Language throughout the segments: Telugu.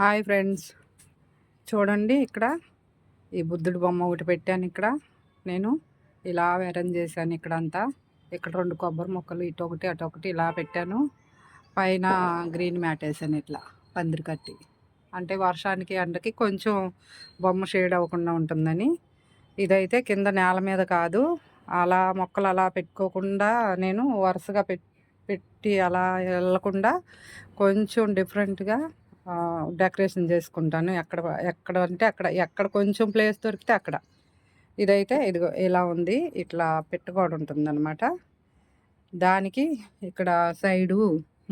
హాయ్ ఫ్రెండ్స్, చూడండి ఇక్కడ ఈ బుద్ధుడి బొమ్మ ఒకటి పెట్టాను. ఇక్కడ నేను ఇలా అరేంజ్ చేశాను. ఇక్కడ 2 కొబ్బరి మొక్కలు ఇటొకటి అటొకటి ఇలా పెట్టాను. పైన గ్రీన్ మ్యాట్ వేసాను ఇట్లా పందిరి కట్టి, అంటే వర్షానికి ఎండకి కొంచెం బొమ్మ షేడ్ అవ్వకుండా ఉంటుందని. ఇదైతే కింద నేల మీద కాదు, అలా మొక్కలు అలా పెట్టుకోకుండా నేను వరుసగా పెట్టి అలా వెళ్ళకుండా కొంచెం డిఫరెంట్గా డెకరేషన్ చేసుకుంటాను. ఎక్కడ అంటే ఎక్కడ కొంచెం ప్లేస్ దొరికితే అక్కడ. ఇదైతే ఇదిగో ఇలా ఉంది, ఇట్లా పెట్టుకోవడం ఉంటుందన్నమాట. దానికి ఇక్కడ సైడు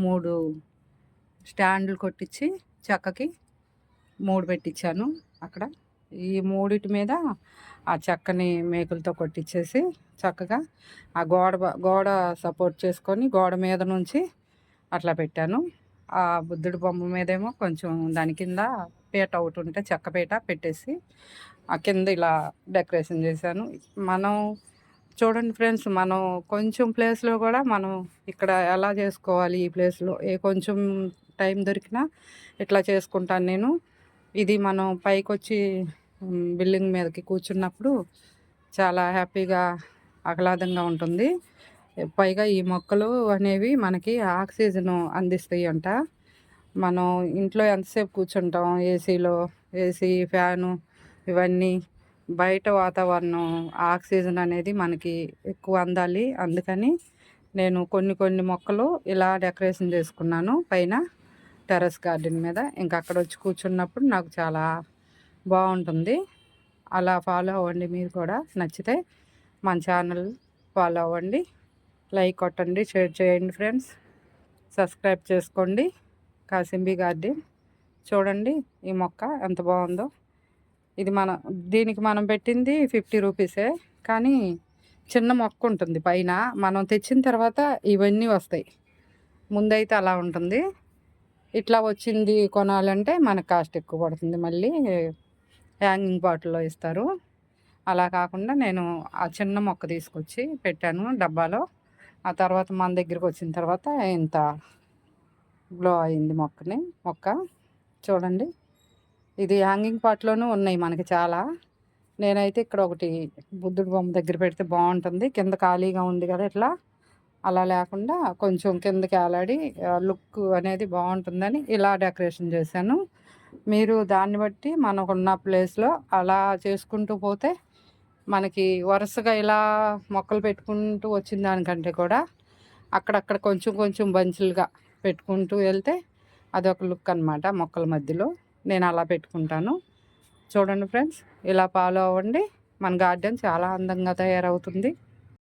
3 స్టాండ్లు కొట్టించి చెక్కకి 3 పెట్టించాను. అక్కడ ఈ మూడిటి మీద ఆ చెక్కని మేకులతో కొట్టించేసి చక్కగా ఆ గోడ సపోర్ట్ చేసుకొని గోడ మీద నుంచి అట్లా పెట్టాను. ఆ బుద్ధుడి బొమ్మ మీదేమో కొంచెం దాని కింద పీట ఒకటి ఉంటే చెక్క పీట పెట్టేసి ఆ కింద ఇలా డెకరేషన్ చేశాను. మనం చూడండి ఫ్రెండ్స్, మనం కొంచెం ప్లేస్లో కూడా మనం ఇక్కడ ఎలా చేసుకోవాలి, ఈ ప్లేస్లో కొంచెం టైం దొరికినా ఇట్లా చేసుకుంటాను నేను. ఇది మనం పైకి వచ్చి బిల్డింగ్ మీదకి కూర్చున్నప్పుడు చాలా హ్యాపీగా ఆహ్లాదంగా ఉంటుంది. పైగా ఈ మొక్కలు అనేవి మనకి ఆక్సిజన్ అందిస్తాయి అంట. మనం ఇంట్లో ఎంతసేపు కూర్చుంటాం ఏసీ ఫ్యాను ఇవన్నీ, బయట వాతావరణం ఆక్సిజన్ అనేది మనకి ఎక్కువ అందాలి. అందుకని నేను కొన్ని మొక్కలు ఇలా డెకరేషన్ చేసుకున్నాను పైన టెర్రస్ గార్డెన్ మీద. ఇంకా అక్కడ వచ్చి కూర్చున్నప్పుడు నాకు చాలా బాగుంటుంది. అలా ఫాలో అవ్వండి మీరు కూడా. నచ్చితే మన ఛానల్ ఫాలో అవ్వండి, లైక్ కొట్టండి, షేర్ చేయండి ఫ్రెండ్స్, సబ్స్క్రైబ్ చేసుకోండి. కాసింబి గార్డెన్ చూడండి ఈ మొక్క ఎంత బాగుందో. ఇది దీనికి మనం పెట్టింది 50 రూపీసే, కానీ చిన్న మొక్క ఉంటుంది పైన. మనం తెచ్చిన తర్వాత ఇవన్నీ వస్తాయి, ముందైతే అలా ఉంటుంది. ఇట్లా వచ్చింది కొనాలంటే మనకు కాస్ట్ ఎక్కువ పడుతుంది. మళ్ళీ హ్యాంగింగ్ బాటిల్లో ఇస్తారు. అలా కాకుండా నేను ఆ చిన్న మొక్క తీసుకొచ్చి పెట్టాను డబ్బాలో. ఆ తర్వాత మన దగ్గరికి వచ్చిన తర్వాత ఇంత గ్లో అయింది మొక్క చూడండి. ఇది హ్యాంగింగ్ పాట్లోనూ ఉన్నాయి మనకి చాలా. నేనైతే ఇక్కడ ఒకటి బుద్ధుడి బొమ్మ దగ్గర పెడితే బాగుంటుంది, కింద ఖాళీగా ఉంది కదా ఇట్లా. అలా లేకుండా కొంచెం కిందకి ఆలాడి లుక్ అనేది బాగుంటుందని ఇలా డెకరేషన్ చేశాను. మీరు దాన్ని బట్టి మనకున్న ప్లేస్లో అలా చేసుకుంటూ పోతే మనకి వరుసగా ఇలా మొక్కలు పెట్టుకుంటూ వచ్చిన దానికంటే కూడా అక్కడక్కడ కొంచెం బంచులుగా పెట్టుకుంటూ వెళ్తే అదొక లుక్ అనమాట. మొక్కల మధ్యలో నేను అలా పెట్టుకుంటాను. చూడండి ఫ్రెండ్స్, ఇలా ఫాలో అవ్వండి. మన గార్డెన్ చాలా అందంగా తయారవుతుంది.